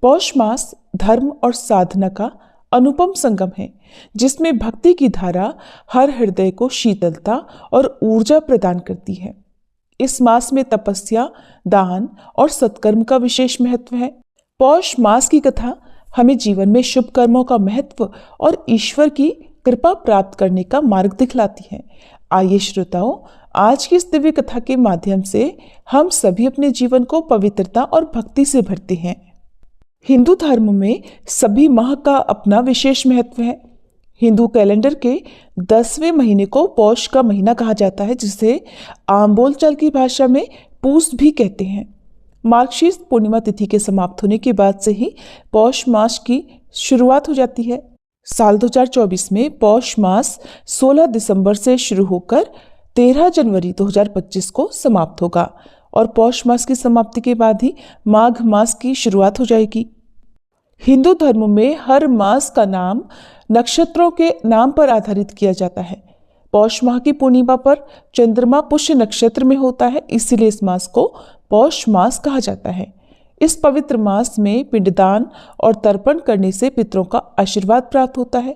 पौष मास धर्म और साधना का अनुपम संगम है, जिसमें भक्ति की धारा हर हृदय को शीतलता और ऊर्जा प्रदान करती है। इस मास में तपस्या, दान और सत्कर्म का विशेष महत्व है। पौष मास की कथा हमें जीवन में शुभ कर्मों का महत्व और ईश्वर की कृपा प्राप्त करने का मार्ग दिखलाती है। आइए श्रोताओं, आज की इस दिव्य कथा के माध्यम से हम सभी अपने जीवन को पवित्रता और भक्ति से भरते हैं। हिंदू धर्म में सभी माह का अपना विशेष महत्व है। हिंदू कैलेंडर के 10वें महीने को पौष का महीना कहा जाता है, जिसे आम बोलचाल की भाषा में पूस भी कहते हैं। मार्गशीर्ष पूर्णिमा तिथि के समाप्त होने के बाद से ही पौष मास की शुरुआत हो जाती है। साल 2024 में पौष मास 16 दिसंबर से शुरू होकर 13 जनवरी 2025 को समाप्त होगा और पौष मास की समाप्ति के बाद ही माघ मास की शुरुआत हो जाएगी। हिंदू धर्म में हर मास का नाम नक्षत्रों के नाम पर आधारित किया जाता है। पौष माह की पूर्णिमा पर चंद्रमा पुष्य नक्षत्र में होता है, इसीलिए इस मास को पौष मास कहा जाता है। इस पवित्र मास में पिंडदान और तर्पण करने से पितरों का आशीर्वाद प्राप्त होता है।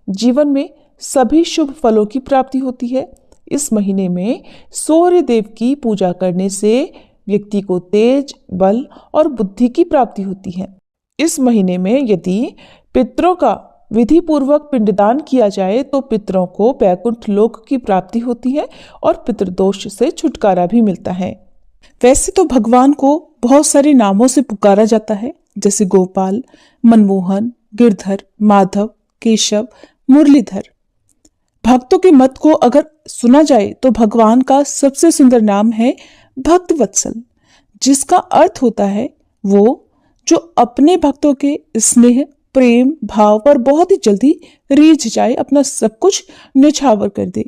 जीवन में सभी शुभ फलों की प्राप्ति होती है। इस महीने में सूर्य देव की पूजा करने से व्यक्ति को तेज, बल और बुद्धि की प्राप्ति होती है। इस महीने में यदि पितरों का विधि पूर्वक पिंडदान किया जाए तो पितरों को वैकुंठ लोक की प्राप्ति होती है और पितृदोष से छुटकारा भी मिलता है। वैसे तो भगवान को बहुत सारे नामों से पुकारा जाता है, जैसे गोपाल, मनमोहन, गिरधर, माधव, केशव, मुरलीधर। भक्तों के मत को अगर सुना जाए तो भगवान का सबसे सुंदर नाम है भक्त वत्सल, जिसका अर्थ होता है वो जो अपने भक्तों के स्नेह, प्रेम भाव पर बहुत ही जल्दी रीझ जाए, अपना सब कुछ न्यौछावर कर दे।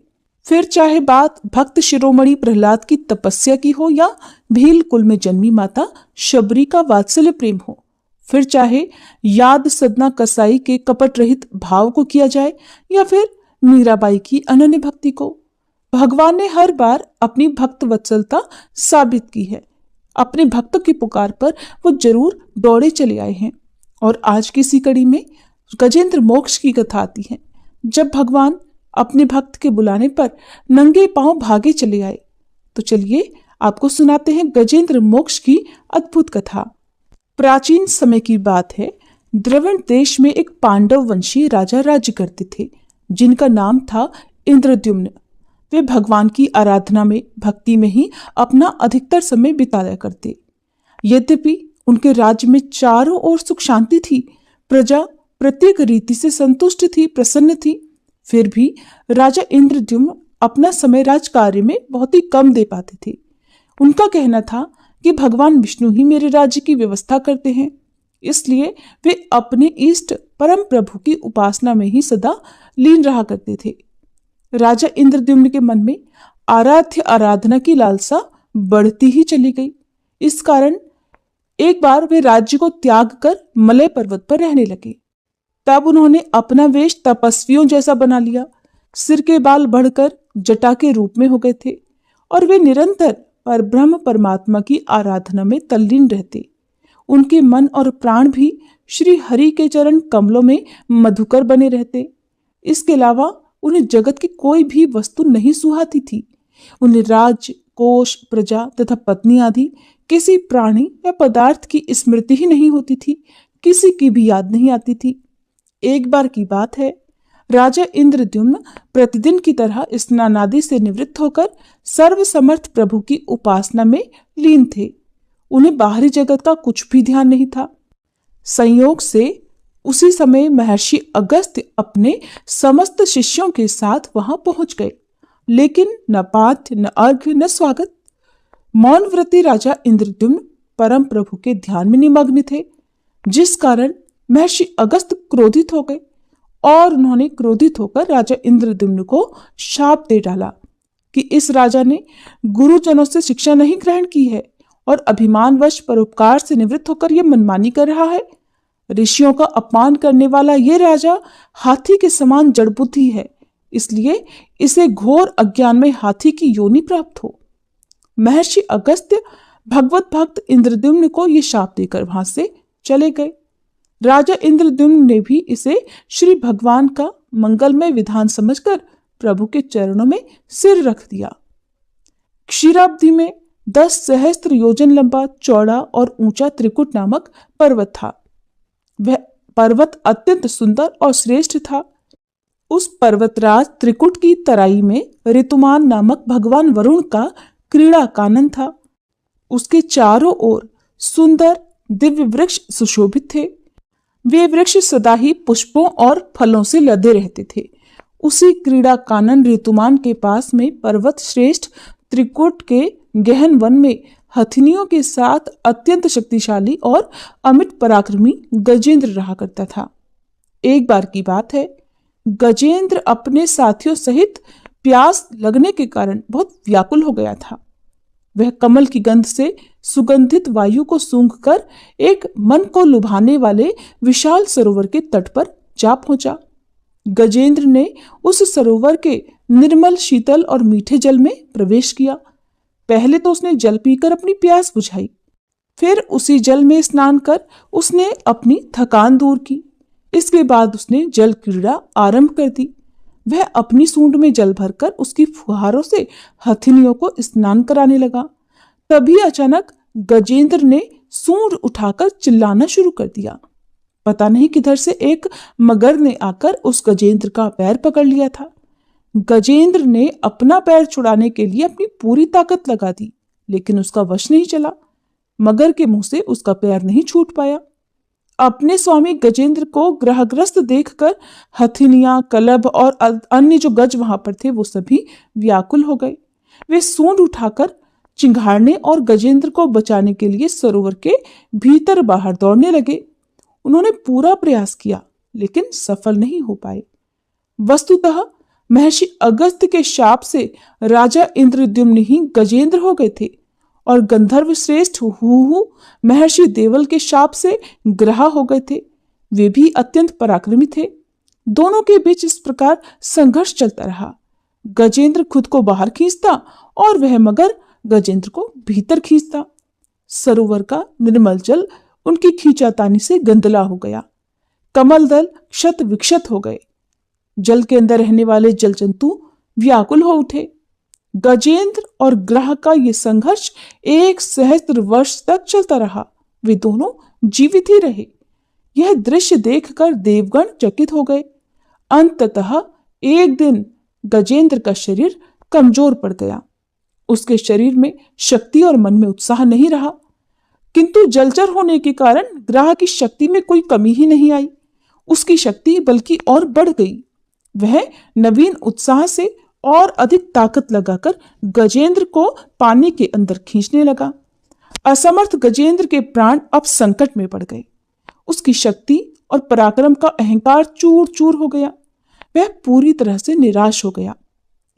फिर चाहे बात भक्त शिरोमणि प्रहलाद की तपस्या की हो या भील कुल में जन्मी माता शबरी का वात्सल्य प्रेम हो, फिर चाहे याद सदना कसाई के कपट रहित भाव को किया जाए या फिर मीराबाई की अनन्य भक्ति को, भगवान ने हर बार अपनी भक्त वत्सलता साबित की है। अपने भक्तों की पुकार पर वो जरूर दौड़े चले आए हैं। और आज की इसी कड़ी में गजेंद्र मोक्ष की कथा आती है, जब भगवान अपने भक्त के बुलाने पर नंगे पांव भागे चले आए। तो चलिए आपको सुनाते हैं गजेंद्र मोक्ष की अद्भुत कथा। प्राचीन समय की बात है। द्रविड़ देश में एक पांडव वंशी राजा राज्य करते थे, जिनका नाम था इंद्रद्युम्न। वे भगवान की आराधना में, भक्ति में ही अपना अधिकतर समय बिताया करते। यद्यपि उनके राज्य में चारों ओर सुख शांति थी, प्रजा प्रत्येक रीति से संतुष्ट थी, प्रसन्न थी, फिर भी राजा इंद्रद्युम्न अपना समय राज कार्य में बहुत ही कम दे पाते थे। उनका कहना था कि भगवान विष्णु ही मेरे राज्य की व्यवस्था करते हैं, इसलिए वे अपने इष्ट परम प्रभु की उपासना में ही सदा लीन रहा करते थे। राजा इंद्रद्युम्न के मन में आराध्य आराधना की लालसा बढ़ती ही चली गई। इस कारण एक बार वे राज्य को त्याग कर मलय पर्वत पर रहने लगे। तब उन्होंने अपना वेश तपस्वियों जैसा बना लिया। सिर के बाल बढ़कर जटा के रूप में हो गए थे और वे निरंतर परब्रह्म परमात्मा की आराधना में तल्लीन रहते। उनके मन और प्राण भी श्री हरि के चरण कमलों में मधुकर बने रहते। इसके अलावा उन्हें जगत की कोई भी वस्तु नहीं सुहाती थी। उन्हें राज, कोष, प्रजा तथा पत्नी आदि किसी प्राणी या पदार्थ की स्मृति ही नहीं होती थी, किसी की भी याद नहीं आती थी। एक बार की बात है, राजा इंद्रद्युम्न प्रतिदिन की तरह स्नानादि से निवृत्त होकर सर्वसमर्थ प्रभु की उपासना में लीन थे। उन्हें बाहरी जगत का कुछ भी ध्यान नहीं था। संयोग से उसी समय महर्षि अगस्त्य अपने समस्त शिष्यों के साथ वहां पहुंच गए, लेकिन न पाठ्य, न अर्घ्य, न स्वागत। मौन व्रती राजा इंद्रद्युम्न परम प्रभु के ध्यान में निमग्न थे, जिस कारण महर्षि अगस्त्य क्रोधित हो गए और उन्होंने क्रोधित होकर राजा इंद्रद्युम्न को शाप दे डाला कि इस राजा ने गुरुजनों से शिक्षा नहीं ग्रहण की है और अभिमानवश परोपकार से निवृत्त होकर यह मनमानी कर रहा है। ऋषियों का अपमान करने वाला ये राजा हाथी के समान जड़बुद्धि है, इसलिए इसे घोर अज्ञान में हाथी की योनि प्राप्त हो। महर्षि अगस्त्य भगवत भक्त इंद्रद्युम्न को ये शाप देकर वहां से चले गए राजा इंद्रद्युम्न ने भी इसे श्री भगवान का मंगलमय विधान समझकर प्रभु के चरणों में सिर रख दिया। क्षीराब्दी में 10 सहस्त्र योजन लंबा, चौड़ा और ऊंचा त्रिकुट नामक पर्वत था। वह पर्वत अत्यंत सुंदर और श्रेष्ठ था। उस पर्वतराज त्रिकुट की तराई में ऋतुमान नामक भगवान वरुण का क्रीड़ा कानन था। उसके चारों ओर सुंदर दिव्य वृक्ष सुशोभित थे। वे वृक्ष सदा ही पुष्पों और फलों से लदे रहते थे। उसी क्रीड़ा कानन ऋतुमान के पास में पर्वत श्रेष्ठ त्रिकुट के गहन वन में हथिनियों के साथ अत्यंत शक्तिशाली और अमित पराक्रमी गजेंद्र रहा करता था। एक बार की बात है, गजेंद्र अपने साथियों सहित प्यास लगने के कारण बहुत व्याकुल हो गया था। वह कमल की गंध से सुगंधित वायु को सूंघकर एक मन को लुभाने वाले विशाल सरोवर के तट पर जा पहुंचा। गजेंद्र ने उस सरोवर के निर्मल, शीतल और मीठे जल में प्रवेश किया। पहले तो उसने जल पीकर अपनी प्यास बुझाई, फिर उसी जल में स्नान कर उसने अपनी थकान दूर की। इसके बाद उसने जल क्रीड़ा आरंभ कर दी। वह अपनी सूंड में जल भरकर उसकी फुहारों से हथिनियों को स्नान कराने लगा। तभी अचानक गजेंद्र ने सूंड उठाकर चिल्लाना शुरू कर दिया। पता नहीं किधर से एक मगर ने आकर उस गजेंद्र का पैर पकड़ लिया था। गजेंद्र ने अपना पैर छुड़ाने के लिए अपनी पूरी ताकत लगा दी, लेकिन उसका वश नहीं चला। मगर के मुंह से उसका पैर नहीं छूट पाया। अपने स्वामी गजेंद्र को ग्रहग्रस्त देखकर हथिनियां, कलभ और अन्य जो गज वहां पर थे वो सभी व्याकुल हो गए। वे सूंड उठाकर चिंघाड़ने और गजेंद्र को बचाने के लिए सरोवर के भीतर बाहर दौड़ने लगे। उन्होंने पूरा प्रयास किया, लेकिन सफल नहीं हो पाए। वस्तुतः महर्षि अगस्त्य के शाप से राजा इंद्रद्युम्न ही गजेंद्र हो गए थे और गंधर्व श्रेष्ठ हुहु महर्षि देवल के शाप से ग्रह हो गए थे। वे भी अत्यंत पराक्रमी थे। दोनों के बीच इस प्रकार संघर्ष चलता रहा। गजेंद्र खुद को बाहर खींचता और वह मगर गजेंद्र को भीतर खींचता। सरोवर का निर्मल जल उनकी खींचातानी से गंदला हो गया। कमल दल क्षत विक्षत हो गए। जल के अंदर रहने वाले जल जंतु व्याकुल हो उठे। गजेंद्र और ग्रह का यह संघर्ष 1 सहस्त्र वर्ष तक चलता रहा। वे दोनों जीवित ही रहे। यह दृश्य देखकर देवगण चकित हो गए। अंततः एक दिन गजेंद्र का शरीर कमजोर पड़ गया। उसके शरीर में शक्ति और मन में उत्साह नहीं रहा, किंतु जलचर होने के कारण ग्रह की शक्ति में कोई कमी ही नहीं आई। उसकी शक्ति बल्कि और बढ़ गई। वह नवीन उत्साह से और अधिक ताकत लगाकर गजेंद्र को पानी के अंदर खींचने लगा। असमर्थ गजेंद्र के प्राण अब संकट में पड़ गए। उसकी शक्ति और पराक्रम का अहंकार चूर चूर हो गया। वह पूरी तरह से निराश हो गया।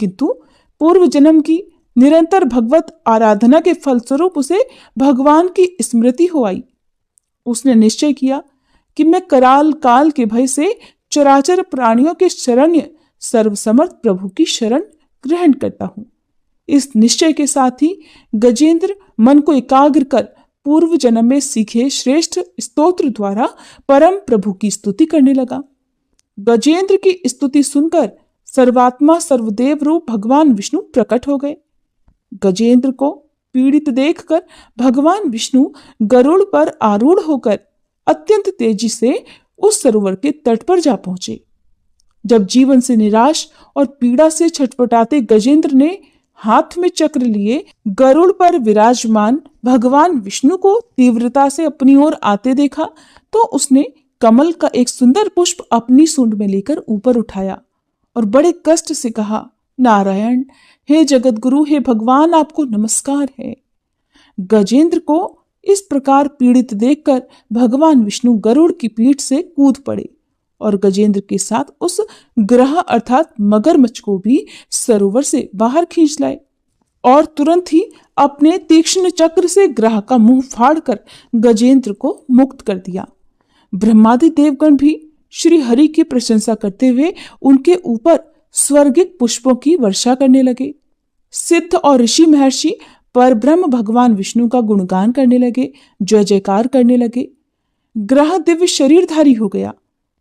किंतु पूर्व जन्म की निरंतर भगवत आराधना के फलस्वरूप उसे भगवान की स्मृति हो आई। उसने निश्चय किया कि मैं कराल काल के भय से चराचर प्राणियों के शरण्य सर्वसमर्थ प्रभु की शरण ग्रहण करता हूं। इस निश्चय के साथ ही गजेंद्र मन को एकाग्र कर पूर्व जन्म में सीखे श्रेष्ठ स्तोत्र द्वारा परम प्रभु की स्तुति करने लगा। गजेंद्र की स्तुति सुनकर सर्वात्मा सर्वदेव रूप भगवान विष्णु प्रकट हो गए। गजेंद्र को पीड़ित देखकर भगवान विष्णु गरुड़ पर आरूढ़ होकर अत्यंत तेजी से उस सरोवर के तट पर जा पहुंचे। जब जीवन से निराश और पीड़ा से छटपटाते गजेंद्र ने हाथ में चक्र लिए गरुड़ पर विराजमान भगवान विष्णु को तीव्रता से अपनी ओर आते देखा, तो उसने कमल का एक सुंदर पुष्प अपनी सूंड में लेकर ऊपर उठाया और बड़े कष्ट से कहा, नारायण, हे जगत गुरु, हे भगवान, आपको नमस्कार है। गजेंद्र को इस प्रकार पीड़ित देखकर भगवान विष्णु गरुड़ की पीठ से कूद पड़े और गजेंद्र के साथ उस ग्रह अर्थात मगरमच्छ को भी सरोवर से बाहर खींच लाए और तुरंत ही अपने तीक्ष्ण चक्र से ग्रह का मुंह फाड़कर गजेंद्र को मुक्त कर दिया। ब्रह्मादि देवगण भी श्री हरि की प्रशंसा करते हुए उनके ऊपर स्वर्गिक पुष्पों की वर्षा करने लगे। सिद्ध और ऋषि महर्षि पर ब्रह्म भगवान विष्णु का गुणगान करने लगे, जय जयकार करने लगे। ग्रह दिव्य शरीरधारी हो गया।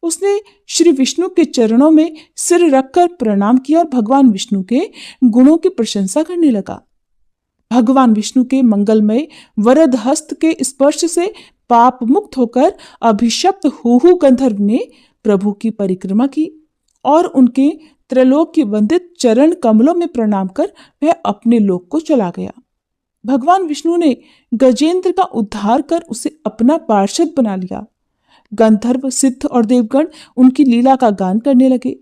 उसने श्री विष्णु के चरणों में सिर रखकर प्रणाम किया और भगवान विष्णु के गुणों की प्रशंसा करने लगा। भगवान विष्णु के मंगलमय वरद हस्त के स्पर्श से पाप मुक्त होकर अभिशप्त हुहु गंधर्व ने प्रभु की परिक्रमा की और उनके त्रैलोक के वंदित चरण कमलों में प्रणाम कर वह अपने लोक को चला गया। भगवान विष्णु ने गजेंद्र का उद्धार कर उसे अपना पार्षद बना लिया। गंधर्व, सिद्ध और देवगण उनकी लीला का गान करने लगे।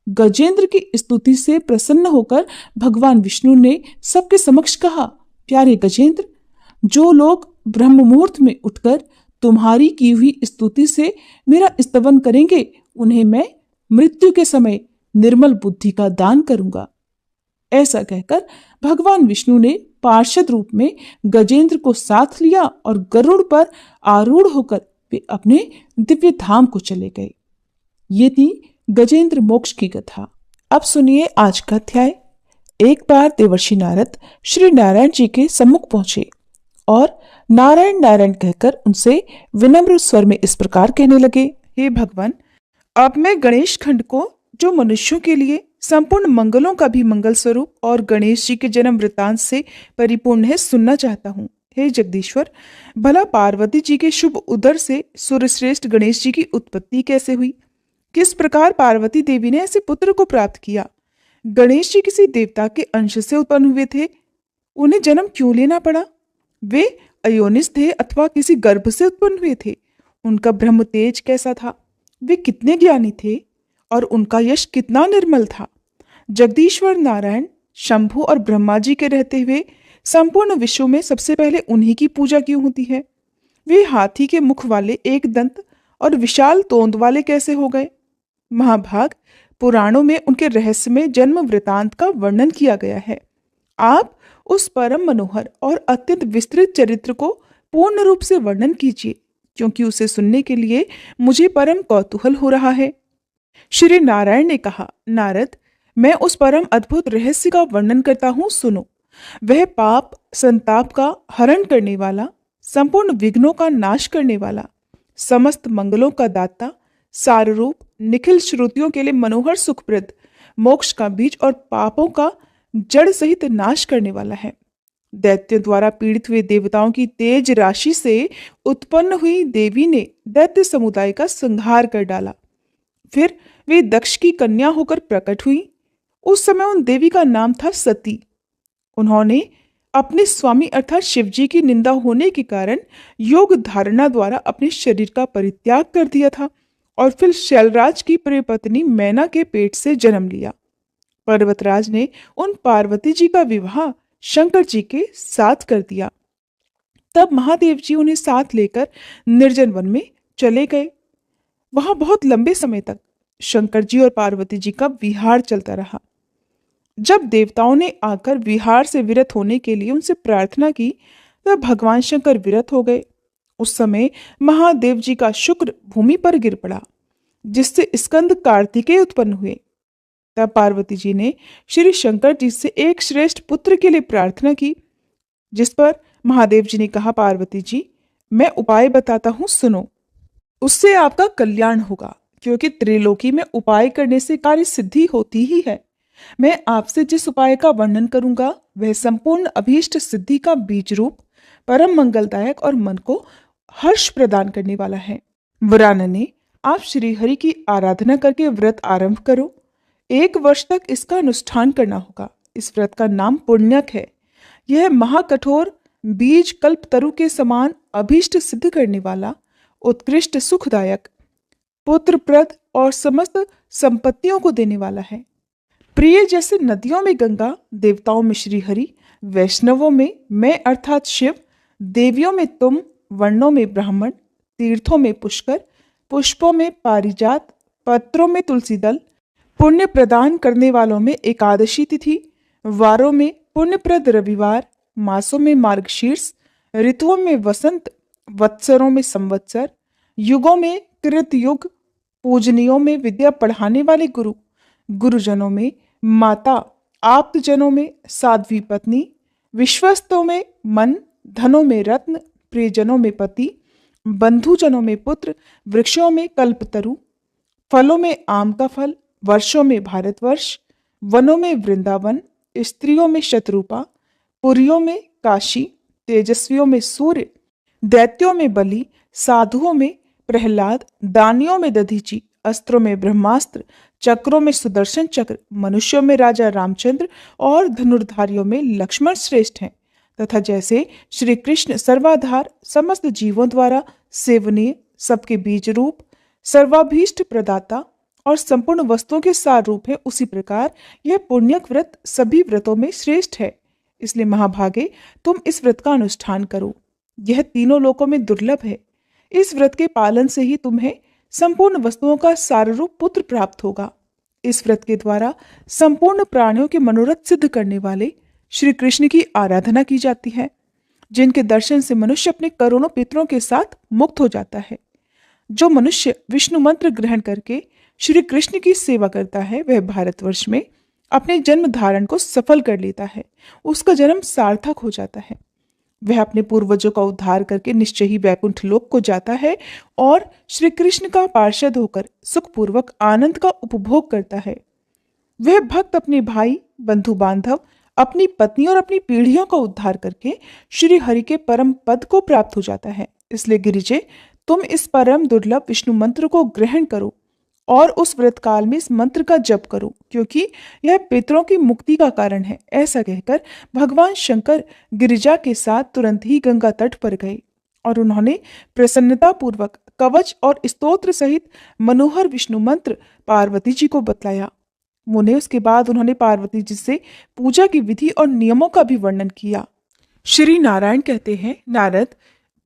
गजेंद्र की स्तुति से प्रसन्न होकर भगवान विष्णु ने सबके समक्ष कहा, प्यारे गजेंद्र, जो लोग ब्रह्म मुहूर्त में उठकर तुम्हारी की हुई स्तुति से मेरा स्तवन करेंगे, उन्हें मैं मृत्यु के समय निर्मल बुद्धि का दान करूंगा। ऐसा कहकर भगवान विष्णु ने पार्षद रूप में गजेंद्र को साथ लिया और गरुड़ पर आरूढ़ होकर वे अपने दिव्य धाम को चले गए। ये थी गजेंद्र मोक्ष की कथा। अब सुनिए आज का अध्याय। एक बार देवर्षि नारद श्री नारायण जी के सम्मुख पहुंचे और नारायण नारायण कहकर उनसे विनम्र स्वर में इस प्रकार कहने लगे, हे भगवान, अब मैं गणेश खंड को, जो मनुष्यों के लिए संपूर्ण मंगलों का भी मंगल स्वरूप और गणेश जी के जन्म वृतांत से परिपूर्ण है, सुनना चाहता हूँ। हे जगदीश्वर, भला पार्वती जी के शुभ उदर से सूर्यश्रेष्ठ गणेश जी की उत्पत्ति कैसे हुई? किस प्रकार पार्वती देवी ने ऐसे पुत्र को प्राप्त किया? गणेश जी किसी देवता के अंश से उत्पन्न हुए थे, उन्हें जन्म क्यों लेना पड़ा? वे अयोनिस थे अथवा किसी गर्भ से उत्पन्न हुए थे? उनका ब्रह्म तेज कैसा था? वे कितने ज्ञानी थे और उनका यश कितना निर्मल था? जगदीश्वर नारायण, शंभु और ब्रह्मा जी के रहते हुए संपूर्ण विश्व में सबसे पहले उन्हीं की पूजा क्यों होती है? वे हाथी के मुख वाले, एक दंत और विशाल तोंद वाले कैसे हो गए? महाभाग, पुराणों में उनके रहस्यमय जन्म वृतांत का वर्णन किया गया है। आप उस परम मनोहर और अत्यंत विस्तृत चरित्र को पूर्ण रूप से वर्णन कीजिए, क्योंकि उसे सुनने के लिए मुझे परम कौतूहल हो रहा है। श्री नारायण ने कहा, नारद, मैं उस परम अद्भुत रहस्य का वर्णन करता हूँ, सुनो। वह पाप संताप का हरण करने वाला, संपूर्ण विघ्नों का नाश करने वाला, समस्त मंगलों का दाता, साररूप, निखिल श्रुतियों के लिए मनोहर सुखप्रद, मोक्ष का बीज और पापों का जड़ सहित नाश करने वाला है। दैत्यों द्वारा पीड़ित हुए देवताओं की तेज राशि से उत्पन्न हुई देवी ने दैत्य समुदाय का संहार कर डाला। फिर वे दक्ष की कन्या होकर प्रकट हुई। उस समय उन देवी का नाम था सती। उन्होंने अपने स्वामी अर्थात शिवजी की निंदा होने के कारण योग धारणा द्वारा अपने शरीर का परित्याग कर दिया था और फिर शैलराज की प्रिय पत्नी मैना के पेट से जन्म लिया। पर्वतराज ने उन पार्वती जी का विवाह शंकर जी के साथ कर दिया। तब महादेव जी उन्हें साथ लेकर निर्जन वन में चले गए। वहां बहुत लंबे समय तक शंकर जी और पार्वती जी का विहार चलता रहा। जब देवताओं ने आकर विहार से विरत होने के लिए उनसे प्रार्थना की, तब भगवान शंकर विरत हो गए। उस समय महादेव जी का शुक्र भूमि पर गिर पड़ा, जिससे स्कंद कार्तिकेय उत्पन्न हुए। तब पार्वती जी ने श्री शंकर जी से एक श्रेष्ठ पुत्र के लिए प्रार्थना की, जिस पर महादेव जी ने कहा, पार्वती जी, मैं उपाय बताता हूं, सुनो। उससे आपका कल्याण होगा, क्योंकि त्रिलोकी में उपाय करने से कार्य सिद्धि होती ही है। मैं आपसे जिस उपाय का वर्णन करूंगा वह संपूर्ण अभीष्ट सिद्धि का बीज रूप, परम मंगलदायक और मन को हर्ष प्रदान करने वाला है। वरानने, आप श्री हरि की आराधना करके व्रत आरंभ करो। 1 वर्ष तक इसका अनुष्ठान करना होगा। इस व्रत का नाम पुण्यक है। यह महाकठोर बीज कल्प तरु के समान अभीष्ट सिद्ध करने वाला, उत्कृष्ट सुखदायक, पुत्रप्रद और समस्त संपत्तियों को देने वाला है। प्रिय जैसे नदियों में गंगा, देवताओं में श्री हरि, वैष्णवों में मैं अर्थात शिव, देवियों में तुम, वर्णों में ब्राह्मण, तीर्थों में पुष्कर, पुष्पों में पारिजात, पत्रों में तुलसी दल, पुण्य प्रदान करने वालों में एकादशी तिथि, वारों में पुण्यप्रद रविवार, मासों में मार्गशीर्ष, ऋतुओं में वसंत, वत्सरों में संवत्सर, युगों में कृत युग, पूजनियों में विद्या पढ़ाने वाले गुरु, गुरुजनों में माता, आप्तजनों में साध्वी पत्नी, विश्वस्तों में मन, धनों में रत्न, प्रियजनों में पति बंधुजनों में पुत्र, वृक्षों में कल्पतरु, फलों में आम का फल, वर्षों में भारतवर्ष, वनों में वृंदावन, स्त्रियों में शतरूपा, पुरियों में काशी, तेजस्वियों में सूर्य, दैत्यों में बलि, साधुओं में प्रहलाद, दानियों में दधीची, अस्त्रों में ब्रह्मास्त्र, चक्रों में सुदर्शन चक्र, मनुष्यों में राजा रामचंद्र और धनुर्धारियों में लक्ष्मण श्रेष्ठ हैं। तथा जैसे श्री कृष्ण सर्वाधार, समस्त जीवों द्वारा सेवनीय, सबके बीज रूप, सर्वाभीष्ट प्रदाता और संपूर्ण वस्तुओं के सार रूप है, उसी प्रकार यह पुण्यक व्रत सभी व्रतों में श्रेष्ठ है। इसलिए महाभागे, तुम इस व्रत का अनुष्ठान करो। यह तीनों लोकों में दुर्लभ है। इस व्रत के पालन से ही तुम्हें संपूर्ण वस्तुओं का सार रूप पुत्र प्राप्त होगा। इस व्रत के द्वारा संपूर्ण प्राणियों के मनोरथ सिद्ध करने वाले श्री कृष्ण की आराधना की जाती है, जिनके दर्शन से मनुष्य अपने करोड़ों पितरों के साथ मुक्त हो जाता है। जो मनुष्य विष्णु मंत्र ग्रहण करके श्री कृष्ण की सेवा करता है, वह भारतवर्ष में अपने जन्म धारण को सफल कर लेता है। उसका जन्म सार्थक हो जाता है। वह अपने पूर्वजों का उद्धार करके निश्चय ही वैकुंठ लोक को जाता है और श्री कृष्ण का पार्षद होकर सुखपूर्वक आनंद का उपभोग करता है। वह भक्त अपने भाई, बंधु बांधव, अपनी पत्नी और अपनी पीढ़ियों का उद्धार करके श्री हरि के परम पद को प्राप्त हो जाता है। इसलिए गिरिजे, तुम इस परम दुर्लभ विष्णु मंत्र को ग्रहण करो और उस व्रत काल में इस मंत्र का जप करो, क्योंकि यह पितरों की मुक्ति का कारण है। ऐसा कहकर भगवान शंकर गिरिजा के साथ तुरंत ही गंगा तट पर गए और उन्होंने प्रसन्नता पूर्वक कवच और स्तोत्र सहित मनोहर विष्णु मंत्र पार्वती जी को बतलाया। मुने उसके बाद उन्होंने पार्वती जी से पूजा की विधि और नियमों का भी वर्णन किया। श्री नारायण कहते हैं, नारद,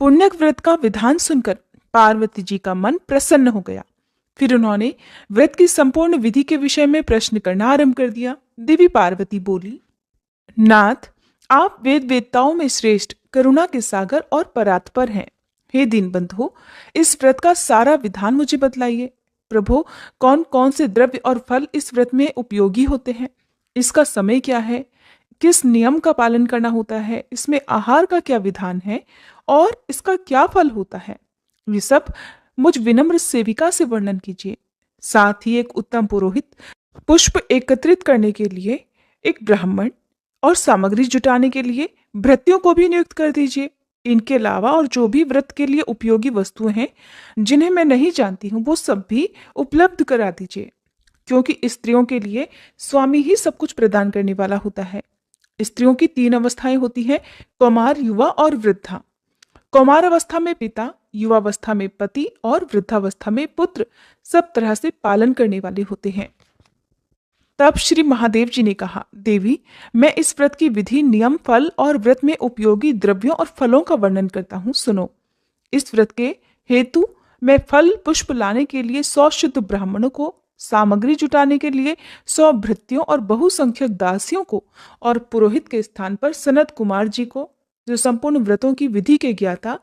पुण्यक व्रत का विधान सुनकर पार्वती जी का मन प्रसन्न हो गया। फिर उन्होंने व्रत की संपूर्ण विधि के विषय में प्रश्न करना आरंभ कर दिया। देवी पार्वती बोली, नाथ, आप वेद वेदताओं में श्रेष्ठ, करुणा के सागर और परात्पर हैं। हे दीनबंधु, इस व्रत का सारा विधान मुझे बतलाइए। प्रभु, कौन कौन से द्रव्य और फल इस व्रत में उपयोगी होते हैं? इसका समय क्या है? किस नियम का पालन करना होता है? इसमें आहार का क्या विधान है और इसका क्या फल होता है? ये सब मुझ विनम्र सेविका से वर्णन कीजिए। साथ ही एक उत्तम पुरोहित, पुष्प एकत्रित करने के लिए एक ब्राह्मण और सामग्री जुटाने के लिए भृत्यों को भी नियुक्त कर दीजिए। इनके अलावा और जो भी व्रत के लिए उपयोगी वस्तुएं हैं जिन्हें मैं नहीं जानती हूँ, वो सब भी उपलब्ध करा दीजिए, क्योंकि स्त्रियों के लिए स्वामी ही सब कुछ प्रदान करने वाला होता है। स्त्रियों की 3 अवस्थाएं होती हैं, कौमार, युवा और वृद्धा। कौमार अवस्था में पिता, युवावस्था में पति और वृद्धावस्था में पुत्र सब तरह से पालन करने वाले होते हैं। तब श्री महादेव जी ने कहा, देवी, मैं इस व्रत की विधि, नियम, फल और व्रत में उपयोगी द्रव्यों और फलों का वर्णन करता हूँ, सुनो। इस व्रत के हेतु मैं फल पुष्प लाने के लिए 100 शुद्ध ब्राह्मणों को, सामग्री जुटाने के लिए 100 भृत्यों और बहुसंख्यक दासियों को और पुरोहित के स्थान पर सनत कुमार जी को, जो संपूर्ण व्रतों की विधि के ज्ञाता,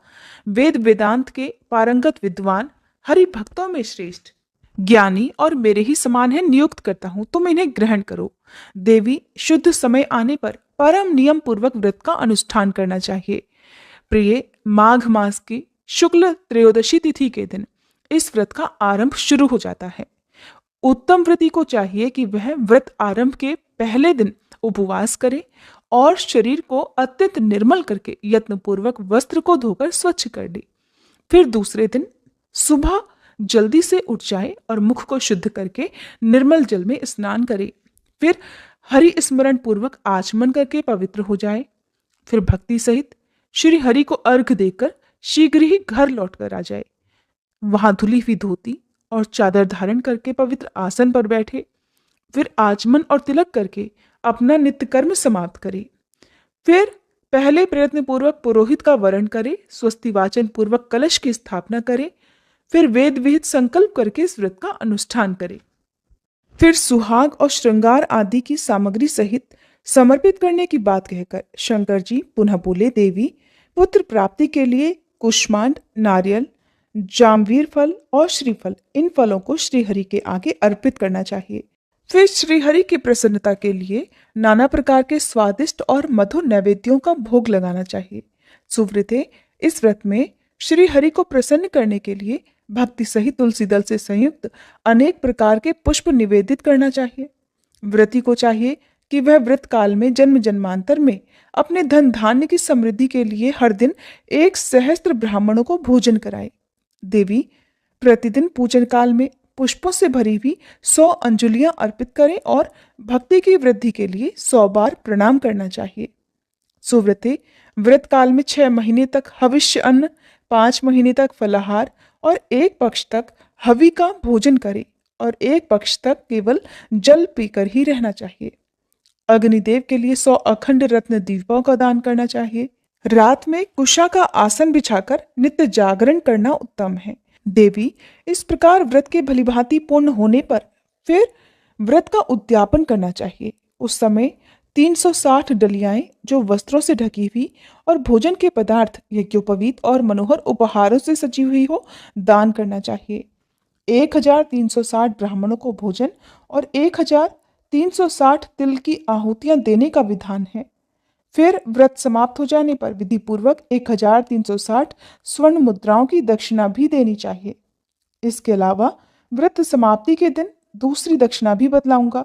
वेद वेदांत के पारंगत विद्वान, हरि भक्तों में श्रेष्ठ, ज्ञानी और मेरे ही समान है, नियुक्त करता हूं। तुम इन्हें ग्रहण करो। देवी, शुद्ध समय आने पर परम नियम पूर्वक व्रत का अनुष्ठान करना चाहिए। प्रिय, माघ मास की शुक्ल त्रयोदशी तिथि के दिन इस व्रत का आरंभ शुरू हो जाता है। उत्तम व्रती को चाहिए कि वह व्रत आरंभ के पहले दिन उपवास करे और शरीर को अत्यंत निर्मल करके यत्नपूर्वक वस्त्र को धोकर स्वच्छ कर दे। फिर दूसरे दिन सुबह जल्दी से उठ जाए और मुख को शुद्ध करके निर्मल जल में स्नान करे। फिर हरि स्मरण पूर्वक आचमन करके पवित्र हो जाए। फिर भक्ति सहित श्री हरि को अर्घ देकर शीघ्र ही घर लौटकर आ जाए। वहां धुली हुई धोती और चादर धारण करके पवित्र आसन पर बैठे। फिर आचमन और तिलक करके अपना नित्य कर्म समाप्त करे। फिर पहले प्रयत्न पूर्वक पुरोहित का वरण करे, स्वस्ति वाचन पूर्वक कलश की स्थापना करे। फिर वेद विहित संकल्प करके इस व्रत का अनुष्ठान करे। फिर सुहाग और श्रृंगार आदि की सामग्री सहित समर्पित करने की बात कहकर शंकर जी पुनः बोले, देवी, पुत्र प्राप्ति के लिए कुष्मांड, नारियल, जामवीर फल और श्रीफल, इन फलों को श्रीहरि के आगे अर्पित करना चाहिए। फिर श्रीहरि की प्रसन्नता के लिए नाना प्रकार के स्वादिष्ट और मधुर नैवेद्यों का भोग लगाना चाहिए। सुव्रते, इस व्रत में श्री हरि को प्रसन्न करने के लिए भक्ति सहित तुलसी दल से संयुक्त अनेक प्रकार के पुष्प निवेदित करना चाहिए। व्रती को चाहिए कि वह व्रत काल में जन्म जन्मांतर में अपने धन धान्य की समृद्धि के लिए हर दिन 1 सहस्त्र ब्राह्मणों को भोजन कराए। देवी प्रतिदिन पूजन काल में पुष्पों से भरी हुई 100 अंजुलियां अर्पित करें और भक्ति की वृद्धि के लिए 100 बार प्रणाम करना चाहिए। सुव्रते व्रत काल में 6 महीने तक हविष्य अन्न, 5 महीने तक फलाहार और 1 पक्ष तक हवि का भोजन करें और 1 पक्ष तक केवल जल पीकर ही रहना चाहिए। अग्निदेव के लिए 100 अखंड रत्न दीपों का दान करना चाहिए। रात में कुशा का आसन बिछाकर नित्य जागरण करना उत्तम है। देवी इस प्रकार व्रत के भलीभांति पूर्ण होने पर फिर व्रत का उद्यापन करना चाहिए। उस समय 360 डलियाएं जो वस्त्रों से ढकी हुई और भोजन के पदार्थ यज्ञोपवीत और मनोहर उपहारों से सजी हुई हो दान करना चाहिए। 1360 ब्राह्मणों को भोजन और 1360 तिल की आहुतियां देने का विधान है। फिर व्रत समाप्त हो जाने पर विधि पूर्वक 1360 स्वर्ण मुद्राओं की दक्षिणा भी देनी चाहिए। इसके अलावा व्रत समाप्ति के दिन दूसरी दक्षिणा भी बतलाऊंगा।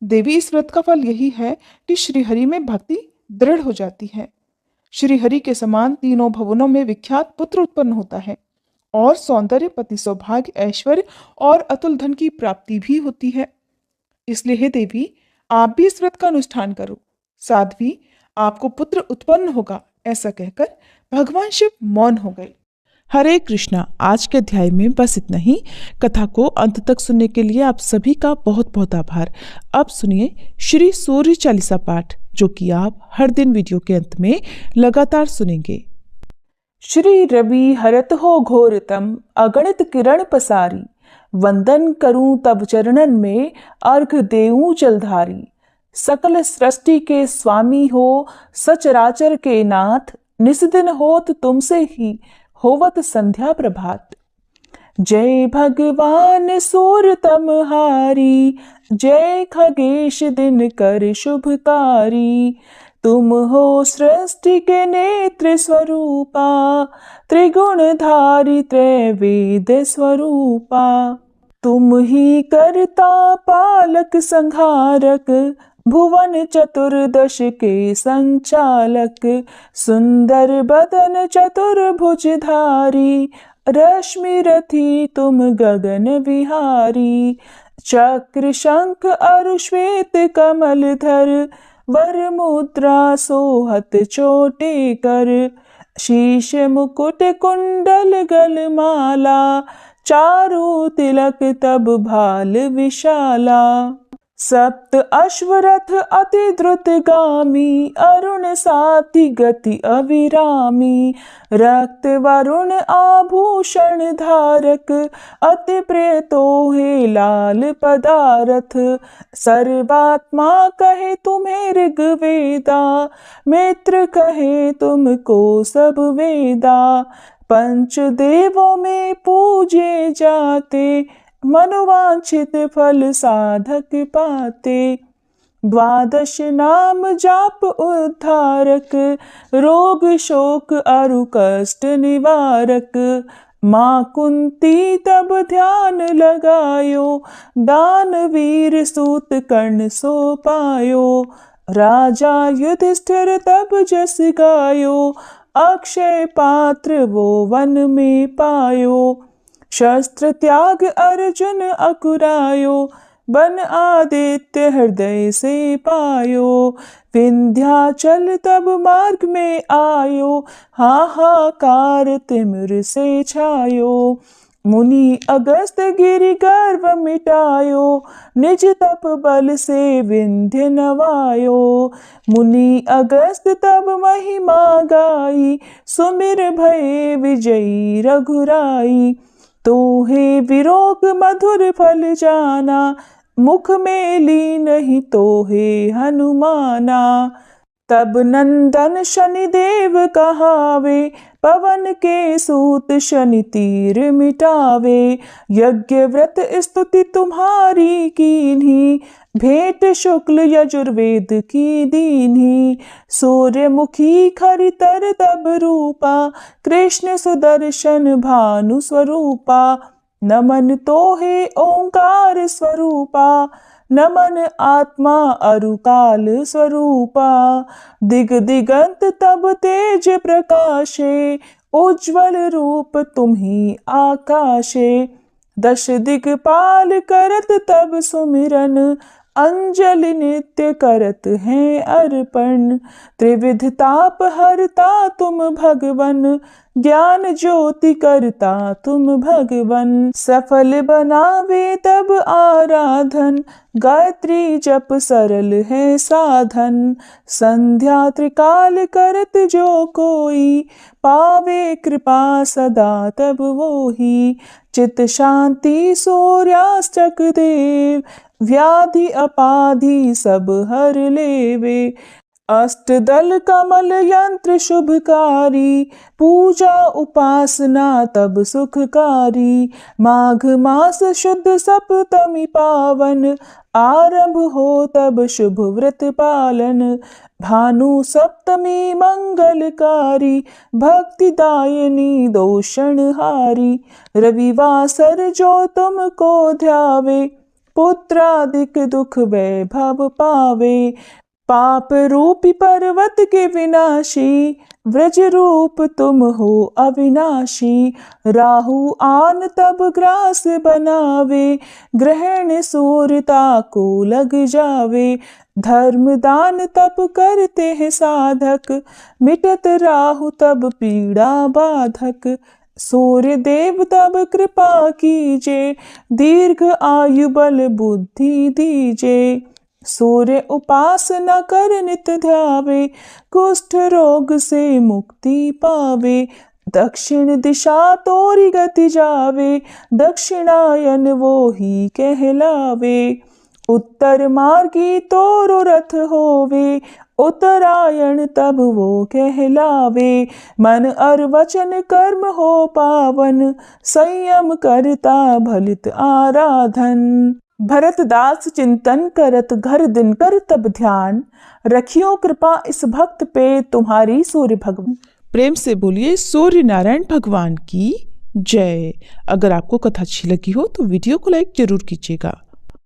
देवी इस व्रत का फल यही है कि श्रीहरि में भक्ति दृढ़ हो जाती है। श्रीहरि के समान तीनों भवनों में विख्यात पुत्र उत्पन्न होता है और सौंदर्य, पति सौभाग्य, ऐश्वर्य और अतुल धन की प्राप्ति भी होती है। इसलिए हे देवी, आप भी इस व्रत का अनुष्ठान करो, साध्वी आपको पुत्र उत्पन्न होगा। ऐसा कहकर भगवान शिव मौन हो गए। हरे कृष्णा। आज के अध्याय में बस इतना ही। कथा को अंत तक सुनने के लिए आप सभी का बहुत बहुत आभार। अब सुनिए श्री सूर्य चालीसा पाठ, जो कि आप हर दिन वीडियो के अंत में लगातार सुनेंगे। श्री रवि हरत हो घोरतम, अगणित किरण पसारी, वंदन करूं तब चरणन में, अर्घ देऊं जलधारी। सकल सृष्टि के स्वामी हो, सचराचर के नाथ, निस दिन होत तुमसे ही, होवत संध्या प्रभात। जय भगवान सूर्य तमहारी, जय खगेश दिन कर शुभकारी। तुम हो सृष्टि के नेत्र स्वरूपा, त्रिगुणधारी त्रैवेद स्वरूपा। तुम ही करता पालक संहारक, भुवन चतुर्दश के संचालक। सुंदर बदन चतुर्भुजधारी, रश्मि रथी तुम गगन विहारी। चक्र शंख अरु श्वेत कमल धर, वर मुद्रा सोहत चोटे कर। शीश मुकुट कुंडल गलमाला, चारु तिलक तब भाल विशाला। सप्त अश्वरथ अति द्रुतगामी, अरुण साथी गति अविरामी। रक्त वरुण आभूषण धारक, अति प्रिय तोहे लाल पदारथ। सर्वात्मा कहे तुम्हें ऋग्वेदा, मित्र कहे तुमको सब वेदा। पंचदेवों में पूजे जाते, मनोवांछित फल साधक पाते। द्वादश नाम जाप उद्धारक, रोग शोक अरु कष्ट निवारक। माँ कुंती तब ध्यान लगायो, दानवीर सूत कर्ण सो पायो। राजा युधिष्ठिर तब जस गायो, अक्षय पात्र वो वन में पायो। शस्त्र त्याग अर्जुन अकुरायो, बन आदित्य हृदय से पायो। विंध्याचल तब मार्ग में आयो, हाहाकार तिमिर से छायो। मुनि अगस्त गिरि गर्व मिटायो, निज तप बल से विंध्य नवायो। मुनि अगस्त तब महिमा गाई, सुमिर भये विजयी रघुराई। तोहे विरोग मधुर फल जाना, मुख में ली नहीं तोहे हनुमाना। तब नंदन शनिदेव कहावे, पवन के सूत शनि तीर मिटावे। यज्ञ व्रत स्तुति तुम्हारी कीन्ही, भेंट शुक्ल यजुर्वेद की दीन्ही। सूर्यमुखी खरितर तब रूपा, कृष्ण सुदर्शन भानु स्वरूपा। नमन तोहे ओंकार स्वरूपा, नमन आत्मा अरुकाल स्वरूपा। दिग दिगंत तब तेज प्रकाशे, उज्ज्वल रूप तुम्ही आकाशे। दश दिगपाल करत तब सुमिरन, अंजलि नित्य करत हैं अर्पण। त्रिविध ताप हरता तुम भगवन, ज्ञान ज्योति करता तुम भगवन। सफल बनावे तब आराधन, गायत्री जप सरल है साधन। संध्या त्रिकाल करत जो कोई, पावे कृपा सदा तब वोही। चित शांति सूर्यास्तक देव, व्याधि अपाधि सब हर लेवे। अष्टदल कमल यंत्र शुभकारी, पूजा उपासना तब सुखकारी। माघ मास शुद्ध सप्तमी पावन, आरंभ हो तब शुभ व्रत पालन। भानु सप्तमी मंगलकारी, भक्तिदायिनी दोषणहारी। रविवासर जो तुमको ध्यावे, पुत्रादिक दुख वैभव पावे। पाप रूपी पर्वत के विनाशी, व्रज रूप तुम हो अविनाशी। राहु आन तब ग्रास बनावे, ग्रहण सूर्यता को लग जावे। धर्म दान तब करते हैं साधक, मिटत राहु तब पीड़ा बाधक। सूर्य देव तब कृपा कीजे, दीर्घ आयु बल बुद्धि दीजे। सूर्य उपासना कर नित ध्यावे, कुष्ठ रोग से मुक्ति पावे। दक्षिण दिशा तोरी गति जावे, दक्षिणायन वो ही कहलावे। उत्तर मार्गी तोरो रथ होवे, उत्तरायण तब वो कहलावे। मन और वचन कर्म हो पावन, संयम करता भलित आराधन। भरतदास चिंतन करत घर दिन कर तब ध्यान, रखियो कृपा इस भक्त पे तुम्हारी सूर्य भगवान। प्रेम से बोलिए सूर्य नारायण भगवान की जय। अगर आपको कथा अच्छी लगी हो तो वीडियो को लाइक जरूर कीजिएगा।